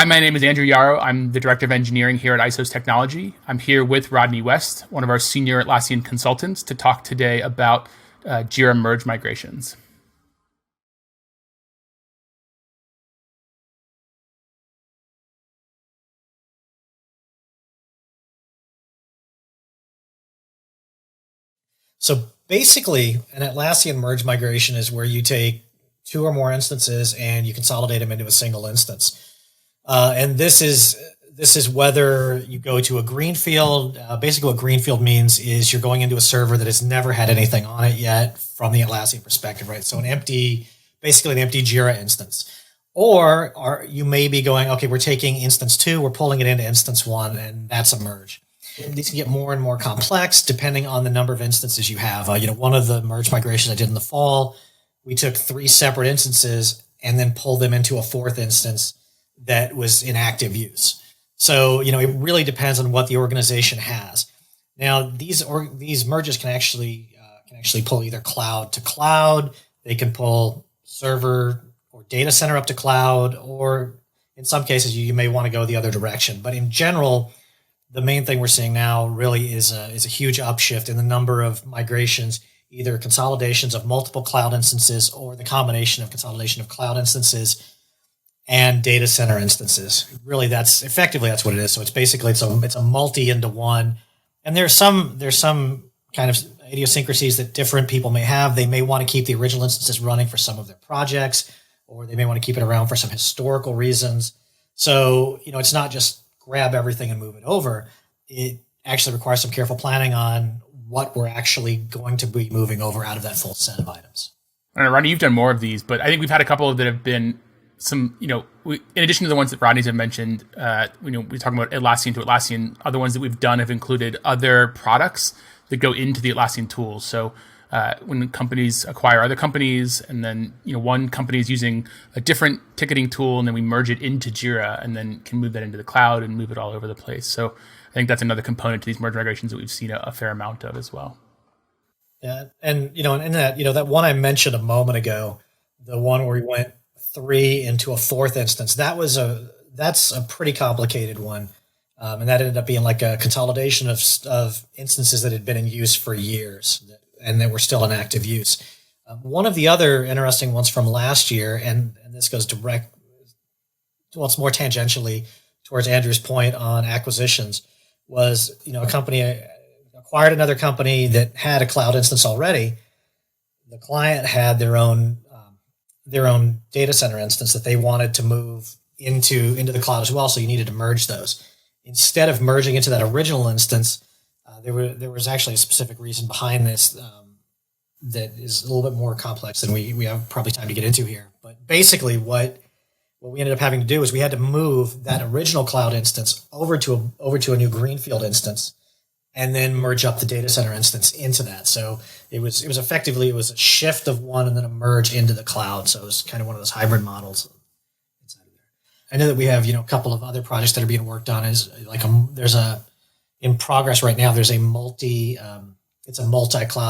Hi, my name is Andrew Yarrow. I'm the Director of Engineering here at ISO's Technology. I'm here with Rodney West, one of our senior Atlassian consultants, to talk today about Jira merge migrations. So basically, an Atlassian merge migration is where you take two or more instances and you consolidate them into a single instance. And this is whether you go to a greenfield. Basically, what greenfield means is you're going into a server that has never had anything on it yet from the Atlassian perspective, right? So basically an empty Jira instance. Or you may be going, okay, we're taking instance 2, we're pulling it into instance 1, and that's a merge. These can get more and more complex depending on the number of instances you have. One of the merge migrations I did in the fall, we took 3 separate instances and then pulled them into a 4th instance that was in active use. So, it really depends on what the organization has. Now, these merges can actually pull either cloud to cloud. They can pull server or data center up to cloud, or in some cases, you may want to go the other direction. But in general, the main thing we're seeing now really is a huge upshift in the number of migrations, either consolidations of multiple cloud instances or the combination of consolidation of cloud instances and data center instances. Really, that's what it is. So it's basically it's a multi into one. And there's some kind of idiosyncrasies that different people may have. They may want to keep the original instances running for some of their projects, or they may want to keep it around for some historical reasons. So, it's not just grab everything and move it over. It actually requires some careful planning on what we're actually going to be moving over out of that full set of items. I don't know, Rodney, you've done more of these, but I think we've had a couple that have been some, in addition to the ones that Rodney's have mentioned, we're talking about Atlassian to Atlassian. Other ones that we've done have included other products that go into the Atlassian tools. So when companies acquire other companies, and then one company is using a different ticketing tool, and then we merge it into Jira, and then can move that into the cloud and move it all over the place. So I think that's another component to these merge migrations that we've seen a fair amount of as well. Yeah, and in that that one I mentioned a moment ago, the one where we went 3 into a 4th instance, that's a pretty complicated one. And that ended up being like a consolidation of instances that had been in use for years and that were still in active use. One of the other interesting ones from last year, and this goes it's more tangentially towards Andrew's point on acquisitions, was, a company acquired another company that had a cloud instance already. The client had their own data center instance that they wanted to move into the cloud as well. So you needed to merge those. Instead of merging into that original instance, there was actually a specific reason behind this that is a little bit more complex than we have probably time to get into here. But basically, what we ended up having to do is we had to move that original cloud instance over to a new greenfield instance, and then merge up the data center instance into that. So it was effectively a shift of one and then a merge into the cloud. So it was kind of one of those hybrid models inside of there. I know that we have a couple of other projects that are being worked on. In progress right now. There's a multi-cloud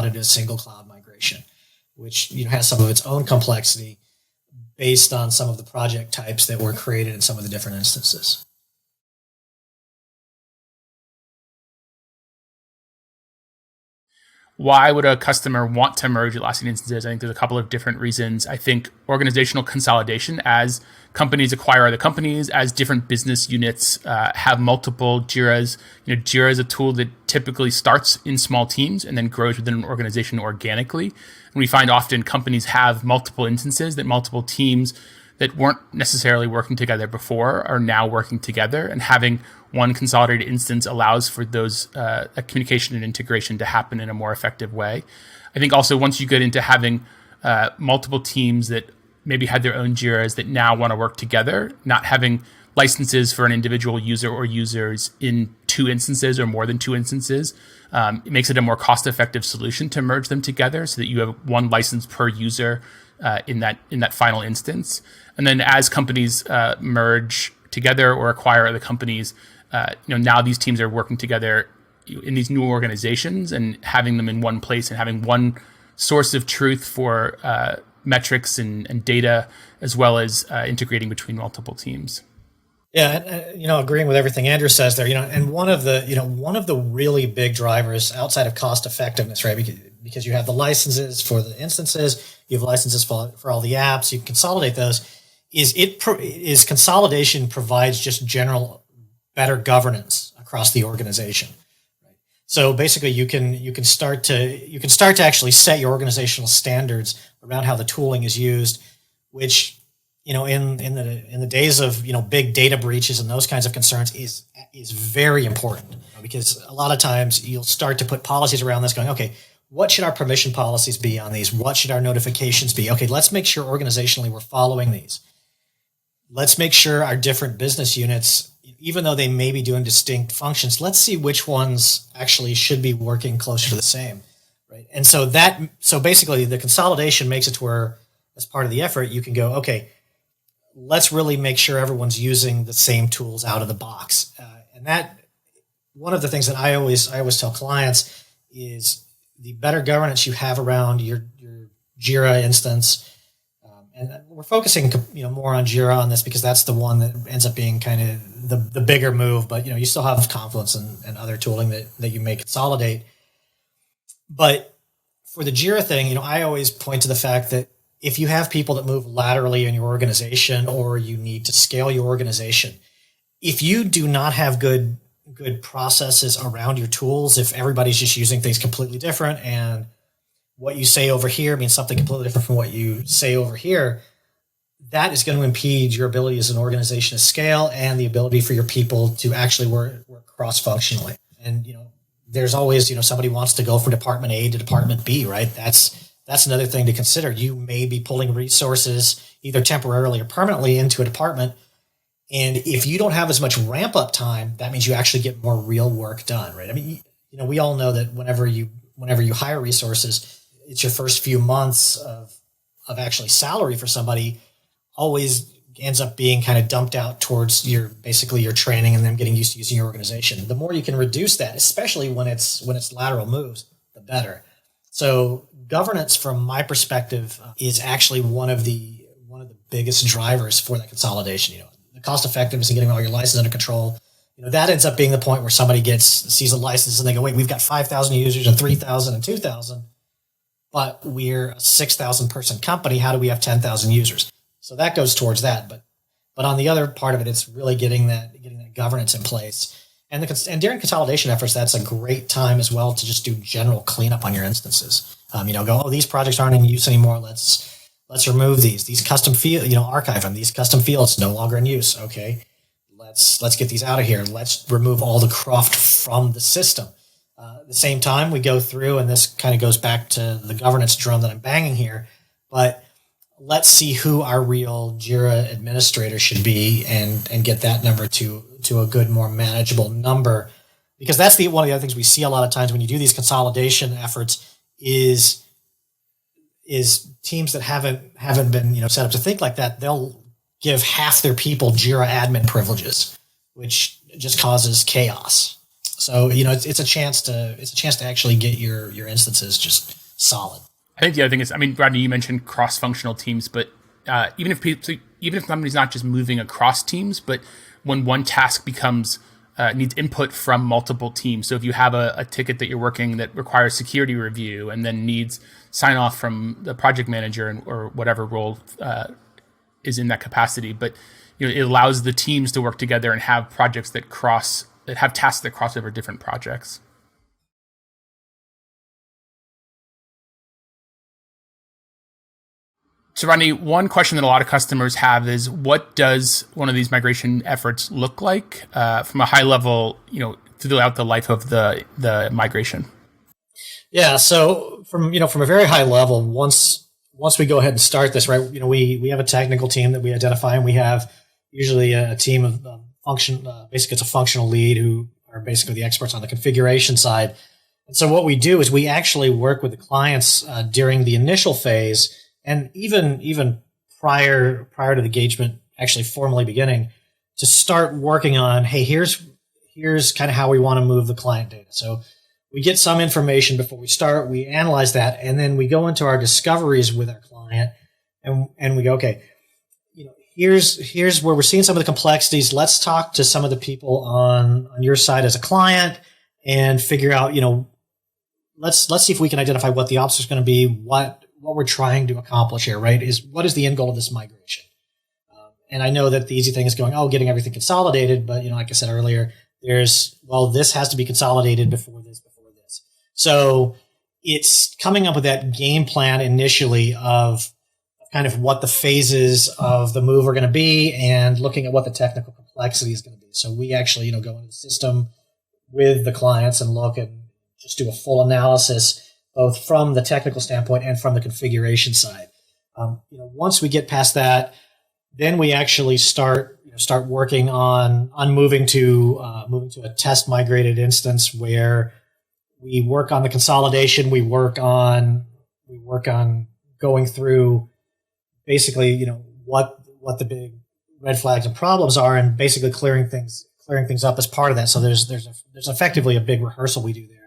into a single cloud migration, which has some of its own complexity based on some of the project types that were created in some of the different instances. Why would a customer want to merge Atlassian instances? I think there's a couple of different reasons. I think organizational consolidation, as companies acquire other companies, as different business units have multiple Jiras. Jira is a tool that typically starts in small teams and then grows within an organization organically. And we find often companies have multiple instances that multiple teams that weren't necessarily working together before are now working together, and having one consolidated instance allows for those communication and integration to happen in a more effective way. I think also once you get into having multiple teams that maybe had their own Jiras that now want to work together, not having licenses for an individual user or users in 2 instances or more than 2 instances, it makes it a more cost-effective solution to merge them together so that you have one license per user in that final instance. And then as companies merge together or acquire other companies, now these teams are working together in these new organizations, and having them in one place and having one source of truth for metrics and data, as well as integrating between multiple teams. Yeah, and, agreeing with everything Andrew says there, and one of the really big drivers outside of cost effectiveness, right? Because you have the licenses for the instances, you have licenses for all the apps, you can consolidate those. Is consolidation provides just general better governance across the organization. So basically, you can start to actually set your organizational standards around how the tooling is used, which in the days of big data breaches and those kinds of concerns is very important, because a lot of times you'll start to put policies around this, going, okay, what should our permission policies be on these? What should our notifications be? Okay, let's make sure organizationally we're following these. Let's make sure our different business units, even though they may be doing distinct functions, let's see which ones actually should be working closer to the same, right? And so basically the consolidation makes it to where, as part of the effort, you can go, okay, let's really make sure everyone's using the same tools out of the box. And that, one of the things that I always tell clients is the better governance you have around your Jira instance. And we're focusing, more on Jira on this because that's the one that ends up being kind of the bigger move. But you still have Confluence and other tooling that you may consolidate. But for the Jira thing, I always point to the fact that if you have people that move laterally in your organization, or you need to scale your organization, if you do not have good processes around your tools, if everybody's just using things completely different, and what you say over here means something completely different from what you say over here, that is going to impede your ability as an organization to scale, and the ability for your people to actually work cross-functionally. And, there's always, somebody wants to go from department A to department B, right? That's another thing to consider. You may be pulling resources either temporarily or permanently into a department. And if you don't have as much ramp up time, that means you actually get more real work done, right? I mean, we all know that whenever you hire resources, it's your first few months of actually salary for somebody always ends up being kind of dumped out towards your training and them getting used to using your organization. The more you can reduce that, especially when it's lateral moves, the better. So governance, from my perspective, is actually one of the biggest drivers for that consolidation. The cost effectiveness and getting all your licenses under control. That ends up being the point where somebody sees a license and they go, wait, we've got 5,000 users and 3,000 and 2,000, but we're a 6,000 person company. How do we have 10,000 users? So that goes towards that. But on the other part of it, it's really getting that governance in place. And during consolidation efforts, that's a great time as well to just do general cleanup on your instances. Go, these projects aren't in use anymore. Let's remove these custom field, archive them. These custom fields no longer in use. Okay, let's get these out of here. Let's remove all the cruft from the system. At the same time, we go through, and this kind of goes back to the governance drum that I'm banging here, but let's see who our real Jira administrator should be, and get that number to a good, more manageable number, because that's one of the other things we see a lot of times when you do these consolidation efforts is teams that haven't been set up to think like that. They'll give half their people Jira admin privileges, which just causes chaos. So it's a chance to actually get your instances just solid. I think the other thing is, Rodney, you mentioned cross-functional teams, but even if somebody's not just moving across teams, but when one task becomes needs input from multiple teams. So if you have a ticket that you're working that requires security review and then needs sign off from the project manager or whatever role is in that capacity, but it allows the teams to work together and have projects that have tasks that cross over different projects. So, Rodney, one question that a lot of customers have is, what does one of these migration efforts look like from a high level, throughout the life of the migration? Yeah. So from a very high level, once we go ahead and start this, right, we have a technical team that we identify, and we have usually a team of basically it's a functional lead who are basically the experts on the configuration side. And so what we do is we actually work with the clients during the initial phase, and even prior to the engagement actually formally beginning, to start working on, hey, here's kind of how we want to move the client data. So we get some information before we start, we analyze that, and then we go into our discoveries with our client, and we go, okay, here's where we're seeing some of the complexities. Let's talk to some of the people on your side as a client and figure out, let's see if we can identify what the obstacle is going to be, what we're trying to accomplish here, right? What is the end goal of this migration? And I know that the easy thing is getting everything consolidated, but like I said earlier, this has to be consolidated before this. So it's coming up with that game plan initially of kind of what the phases of the move are going to be and looking at what the technical complexity is going to be. So we actually, go into the system with the clients and look and just do a full analysis, both from the technical standpoint and from the configuration side. Once we get past that, then we actually start working on moving to a test migrated instance where we work on the consolidation. We work on going through basically what the big red flags and problems are, and basically clearing things up as part of that. So there's effectively a big rehearsal we do there.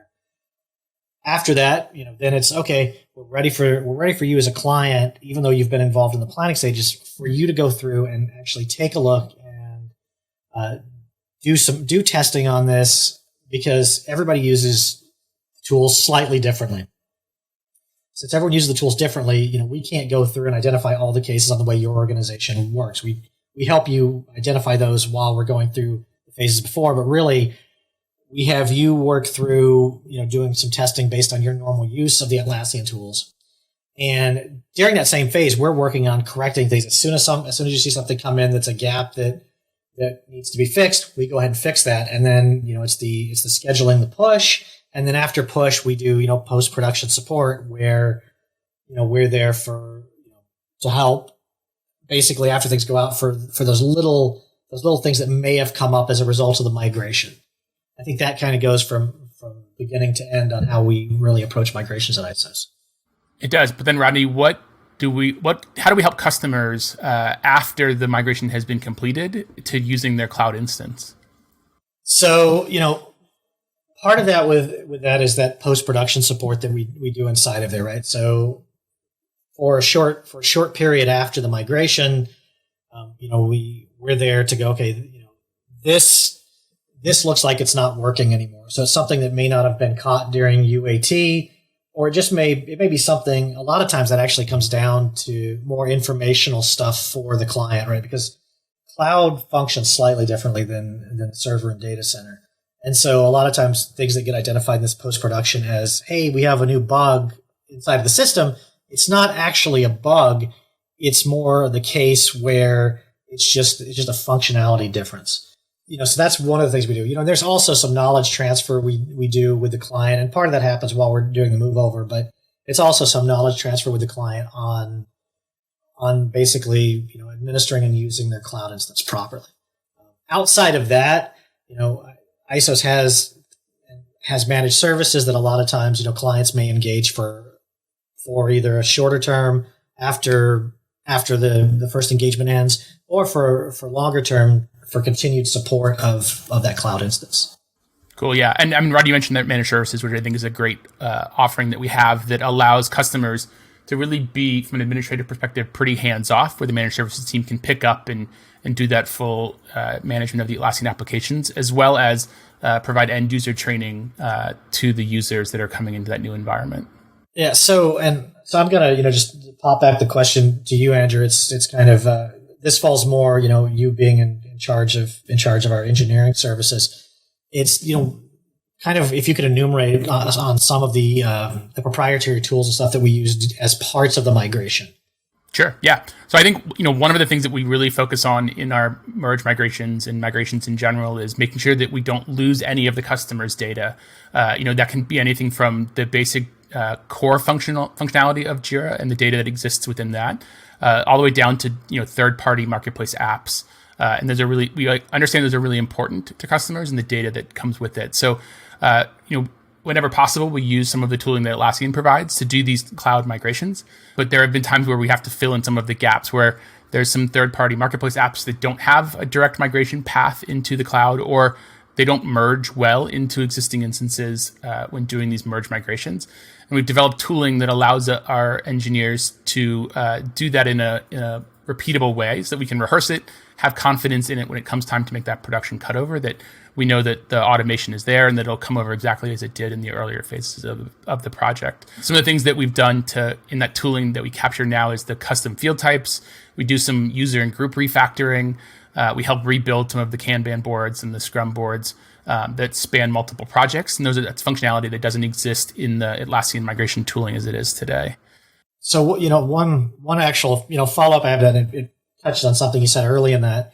After that, then it's okay. We're ready for you as a client, even though you've been involved in the planning stages, for you to go through and actually take a look and do testing on this, because everybody uses tools slightly differently. Since everyone uses the tools differently, we can't go through and identify all the cases on the way your organization works. We help you identify those while we're going through the phases before, but really, we have you work through, doing some testing based on your normal use of the Atlassian tools. And during that same phase, we're working on correcting things. As soon as you see something come in that's a gap that needs to be fixed, we go ahead and fix that. And then, it's the scheduling, the push. And then after push, we do, post-production support where, we're there to help basically after things go out for those little things that may have come up as a result of the migration. I think that kind of goes from beginning to end on how we really approach migrations at ISOs. It does. But then, Rodney, how do we help customers after the migration has been completed to using their cloud instance? So, part of that with that is that post-production support that we do inside of there, right? So for a short period after the migration, we're there to go, okay, this looks like it's not working anymore. So it's something that may not have been caught during UAT, or it may be something, a lot of times that actually comes down to more informational stuff for the client, right? Because cloud functions slightly differently than the server and data center. And so a lot of times things that get identified in this post-production as, hey, we have a new bug inside of the system. It's not actually a bug. It's more the case where it's just a functionality difference. So that's one of the things we do. There's also some knowledge transfer we do with the client, and part of that happens while we're doing the move over, but it's also some knowledge transfer with the client on basically, administering and using their cloud instance properly. Outside of that, ISOs has managed services that a lot of times, clients may engage for either a shorter term after the first engagement ends, or for longer term for continued support of that cloud instance. Cool. Yeah. And I mean, Rod, you mentioned that managed services, which I think is a great offering that we have that allows customers to really be, from an administrative perspective, pretty hands-off, where the managed services team can pick up and do that full management of the Atlassian applications, as well as provide end-user training to the users that are coming into that new environment. Yeah. So I'm going to, just pop back the question to you, Andrew. It's kind of, this falls more, you being in charge of our engineering services. It's, kind of, if you could enumerate on some of the proprietary tools and stuff that we used as parts of the migration. Sure. Yeah. So I think, one of the things that we really focus on in our merge migrations and migrations in general is making sure that we don't lose any of the customer's data. That can be anything from the basic core functionality of Jira and the data that exists within that, all the way down to, third-party marketplace apps. And we understand those are really important to customers and the data that comes with it. So, whenever possible, we use some of the tooling that Atlassian provides to do these cloud migrations. But there have been times where we have to fill in some of the gaps where there's some third-party marketplace apps that don't have a direct migration path into the cloud, or they don't merge well into existing instances when doing these merge migrations. And we've developed tooling that allows our engineers to do that in a repeatable way so that we can rehearse it, have confidence in it when it comes time to make that production cutover, that we know that the automation is there and that it'll come over exactly as it did in the earlier phases of the project. Some of the things that we've done in that tooling that we capture now is the custom field types. We do some user and group refactoring. We help rebuild some of the Kanban boards and the Scrum boards that span multiple projects. And that's functionality that doesn't exist in the Atlassian migration tooling as it is today. So, one actual, follow-up I have that it touched on something you said early in that.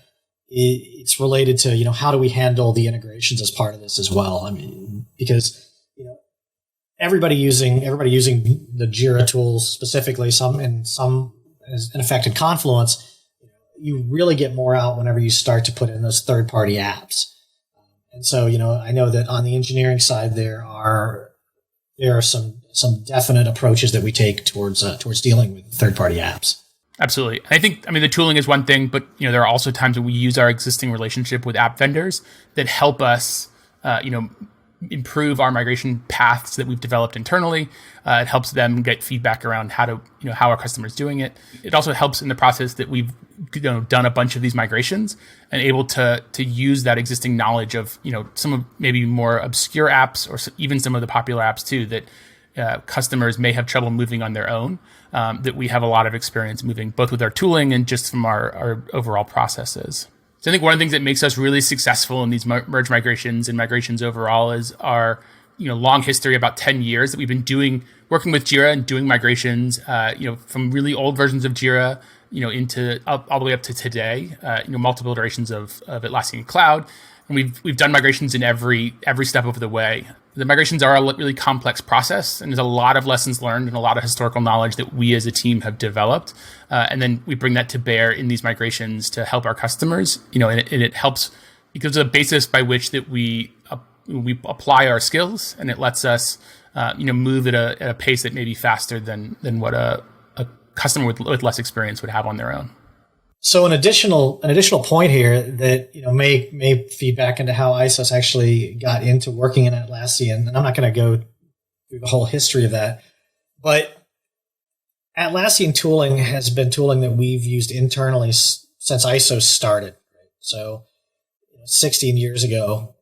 It's related to, how do we handle the integrations as part of this as well? I mean, because, everybody using the Jira tools specifically, some as in effect in Confluence, you really get more out whenever you start to put in those third-party apps. And so, I know that on the engineering side, there are some definite approaches that we take towards dealing with third-party apps. Absolutely. I think, the tooling is one thing, but, there are also times when we use our existing relationship with app vendors that help us, improve our migration paths that we've developed internally. It helps them get feedback around how our customers doing it. It also helps in the process that we've done a bunch of these migrations and able to use that existing knowledge of some of maybe more obscure apps or even some of the popular apps too that customers may have trouble moving on their own. That we have a lot of experience moving both with our tooling and just from our overall processes. So I think one of the things that makes us really successful in these merge migrations and migrations overall is our long history, about 10 years that we've been working with Jira and doing migrations, from really old versions of Jira, into all the way up to today, multiple iterations of Atlassian Cloud. And we've done migrations in every step of the way. The migrations are a really complex process, and there's a lot of lessons learned and a lot of historical knowledge that we as a team have developed. And then we bring that to bear in these migrations to help our customers, and it helps because of the basis by which that we apply our skills, and it lets us, move at a pace that may be faster than what a customer with less experience would have on their own. So an additional point here that may feed back into how ISOS actually got into working in Atlassian, and I'm not going to go through the whole history of that, but Atlassian tooling has been tooling that we've used internally since ISOS started. Right? So 16 years ago,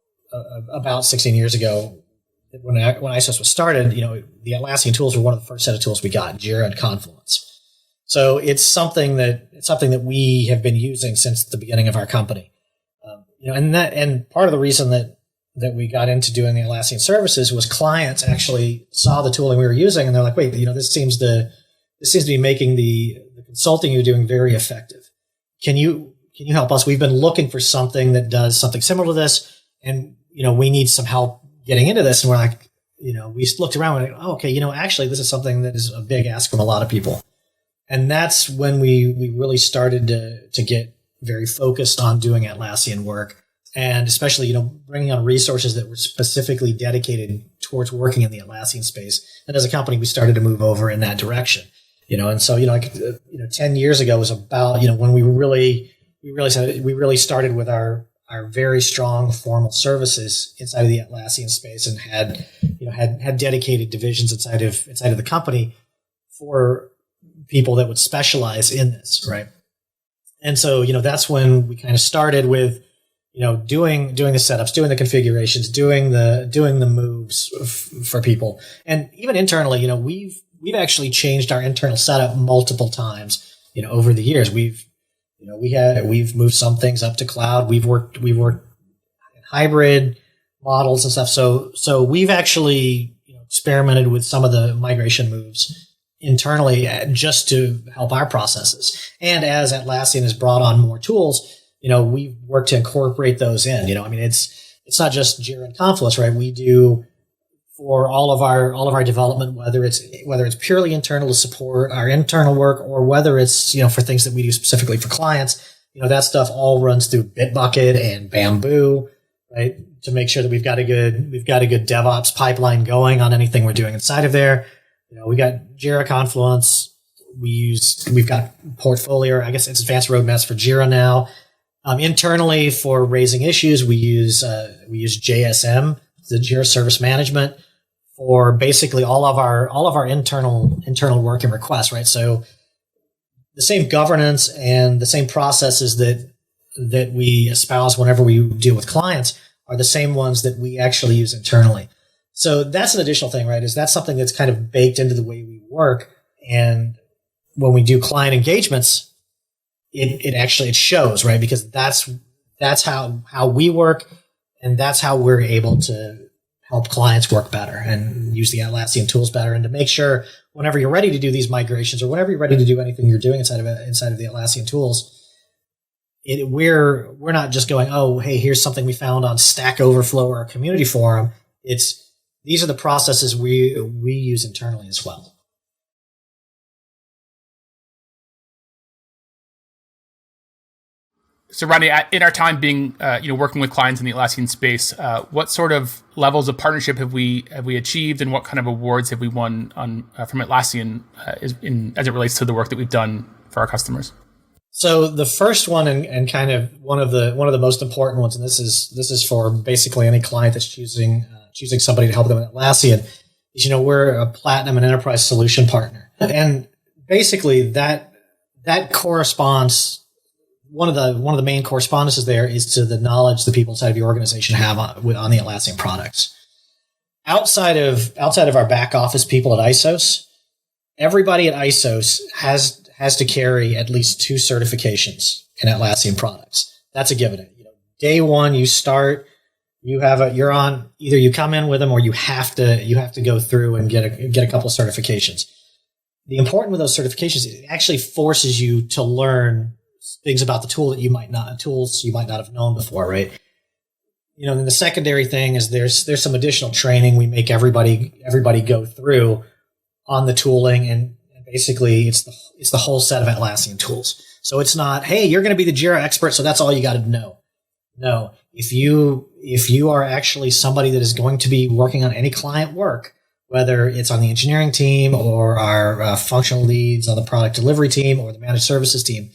about 16 years ago, when ISOS was started, the Atlassian tools were one of the first set of tools we got, Jira and Confluence. So it's something that we have been using since the beginning of our company, and part of the reason that we got into doing the Atlassian services was clients actually saw the tooling we were using and they're like, wait, this seems to be making the consulting you're doing very effective. Can you help us? We've been looking for something that does something similar to this, and we need some help getting into this. And we're like, we looked around and we're like, oh, okay, actually this is something that is a big ask from a lot of people. And that's when we really started to get very focused on doing Atlassian work, and especially, bringing on resources that were specifically dedicated towards working in the Atlassian space. And as a company, we started to move over in that direction, and so, 10 years ago was about, when we really started with our very strong formal services inside of the Atlassian space and had dedicated divisions inside of the company for people that would specialize in this, right? And so, that's when we kind of started with, doing the setups, doing the configurations, doing the moves for people. And even internally, we've actually changed our internal setup multiple times, over the years. We've moved some things up to cloud. We've worked in hybrid models and stuff. So we've actually experimented with some of the migration moves internally just to help our processes. And as Atlassian has brought on more tools, we've worked to incorporate those in. It's not just Jira and Confluence, right? We do for all of our development, whether it's purely internal to support our internal work, or whether it's for things that we do specifically for clients. That stuff all runs through Bitbucket and Bamboo, right? To make sure that we've got a good DevOps pipeline going on anything we're doing inside of there. We got Jira, Confluence. We've got Portfolio. I guess it's advanced roadmaps for Jira now. Internally for raising issues, we use JSM, the Jira Service Management, for basically all of our internal work and requests, right? So the same governance and the same processes that we espouse whenever we deal with clients are the same ones that we actually use internally. So that's an additional thing, right? Is that's something that's kind of baked into the way we work. And when we do client engagements, it shows, right? Because that's how we work, and that's how we're able to help clients work better and use the Atlassian tools better, and to make sure whenever you're ready to do these migrations, or whenever you're ready to do anything you're doing inside of the Atlassian tools, we're not just going, oh, hey, here's something we found on Stack Overflow or a community forum. These are the processes we use internally as well. So, Rodney, in our time being, working with clients in the Atlassian space, what sort of levels of partnership have we achieved, and what kind of awards have we won from Atlassian as it relates to the work that we've done for our customers? So the first one, and kind of one of the most important ones, and this is for basically any client that's choosing somebody to help them at Atlassian, is we're a platinum and enterprise solution partner, and basically that corresponds. One of the main correspondences there is to the knowledge the people inside of your organization have on the Atlassian products. Outside of our back office people at ISOS, everybody at ISOS has to carry at least 2 certifications in Atlassian products. That's a given. Day one, you start, you're on, either you come in with them or you have to go through and get a couple of certifications. The important with those certifications, it actually forces you to learn things about the tools you might not have known before, right? And the secondary thing is there's some additional training we make everybody go through on the tooling, and basically it's the whole set of Atlassian tools. So it's not, hey, you're going to be the Jira expert, so that's all you got to know. No, if you are actually somebody that is going to be working on any client work, whether it's on the engineering team or our functional leads on the product delivery team or the managed services team,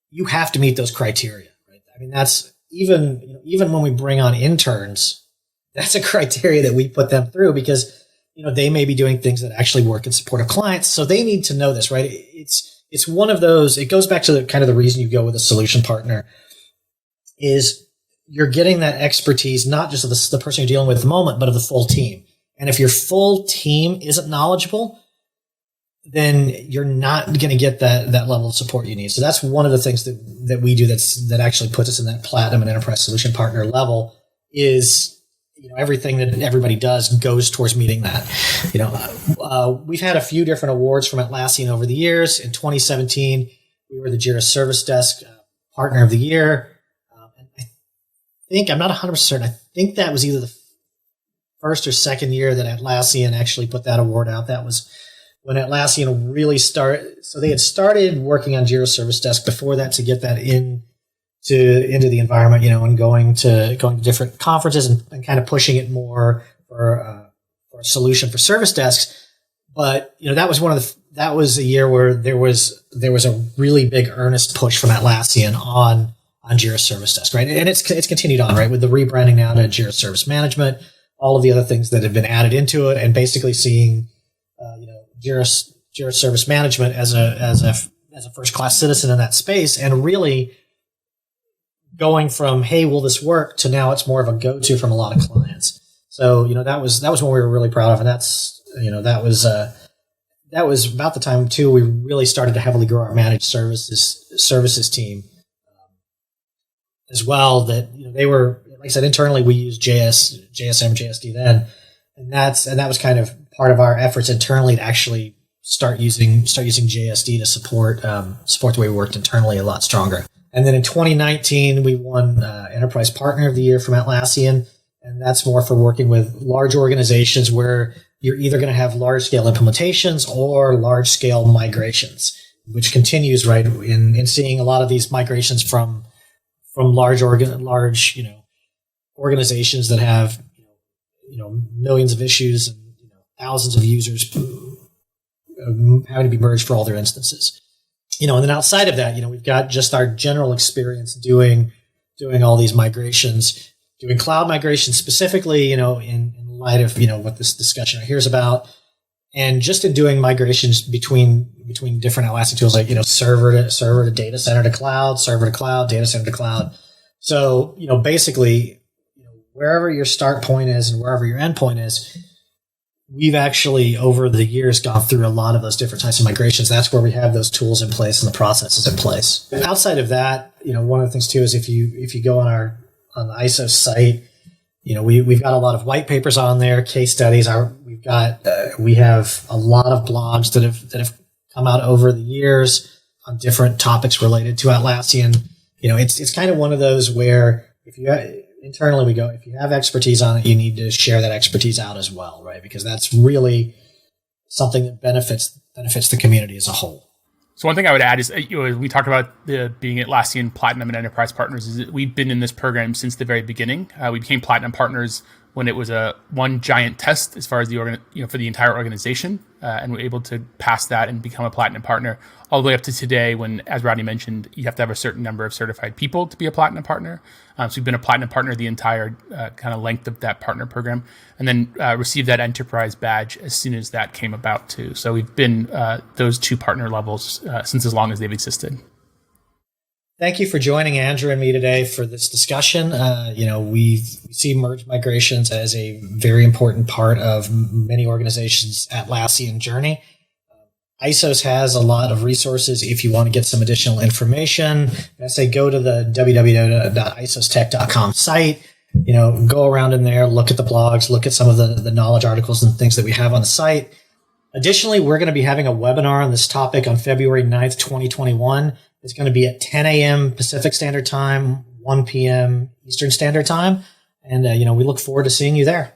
you have to meet those criteria, right? I mean, that's even when we bring on interns, that's a criteria that we put them through, because, they may be doing things that actually work in support of clients. So they need to know this, right? It's one of those, it goes back to the reason you go with a solution partner is you're getting that expertise, not just of the person you're dealing with at the moment, but of the full team. And if your full team isn't knowledgeable, then you're not going to get that level of support you need. So that's one of the things that we do that actually puts us in that platinum and enterprise solution partner level, is everything that everybody does goes towards meeting that. We've had a few different awards from Atlassian over the years. In 2017, we were the Jira Service Desk Partner of the Year. And I'm not 100% certain. I think that was either the first or second year that Atlassian actually put that award out. That was when Atlassian really started. So they had started working on Jira Service Desk before that to get that into the environment, and going to different conferences and kind of pushing it more for a solution for service desks. But that was a year where there was a really big earnest push from Atlassian on Jira Service Desk, right? And it's continued on, right, with the rebranding now to Jira Service Management, all of the other things that have been added into it, and basically seeing Jira Service Management as a first class citizen in that space, and really going from, hey, will this work, to now it's more of a go-to from a lot of clients. So that was one we were really proud of, and that was about the time too we really started to heavily grow our managed services team as well. That they were, like I said, internally we used JSM, JSD then, and that was kind of part of our efforts internally to actually start using JSD to support the way we worked internally a lot stronger. And then in 2019, we won Enterprise Partner of the Year from Atlassian, and that's more for working with large organizations where you're either going to have large-scale implementations or large-scale migrations, which continues, right, in seeing a lot of these migrations from large organizations that have millions of issues and thousands of users having to be merged for all their instances. And then outside of that, we've got just our general experience doing all these migrations, doing cloud migrations specifically, in light of, what this discussion here is about. And just in doing migrations between different Atlassian tools, like, server to data center to cloud, server to cloud, data center to cloud. So, basically, wherever your start point is and wherever your end point is, we've actually over the years gone through a lot of those different types of migrations. That's where we have those tools in place and the processes in place. And outside of that, one of the things too is if you go on the ISO site, we've got a lot of white papers on there, case studies. We have a lot of blogs that have come out over the years on different topics related to Atlassian. It's kind of one of those where internally we go, if you have expertise on it, you need to share that expertise out as well, right? Because that's really something that benefits the community as a whole. So one thing I would add is, we talked about being Atlassian Platinum and Enterprise Partners. Is that we've been in this program since the very beginning. We became Platinum Partners when it was one giant test as far as for the entire organization, and we're able to pass that and become a Platinum Partner all the way up to today when, as Rodney mentioned, you have to have a certain number of certified people to be a Platinum Partner. So we've been a Platinum Partner the entire kind of length of that partner program, and then received that Enterprise badge as soon as that came about too. So we've been those two partner levels since as long as they've existed. Thank you for joining Andrew and me today for this discussion. We see merge migrations as a very important part of many organizations' Atlassian journey. ISOS has a lot of resources if you want to get some additional information. I say go to the www.isostech.com site. Go around in there, look at the blogs, look at some of the knowledge articles and things that we have on the site. Additionally, we're going to be having a webinar on this topic on February 9th, 2021. It's going to be at 10 a.m. Pacific Standard Time, 1 p.m. Eastern Standard Time. And, we look forward to seeing you there.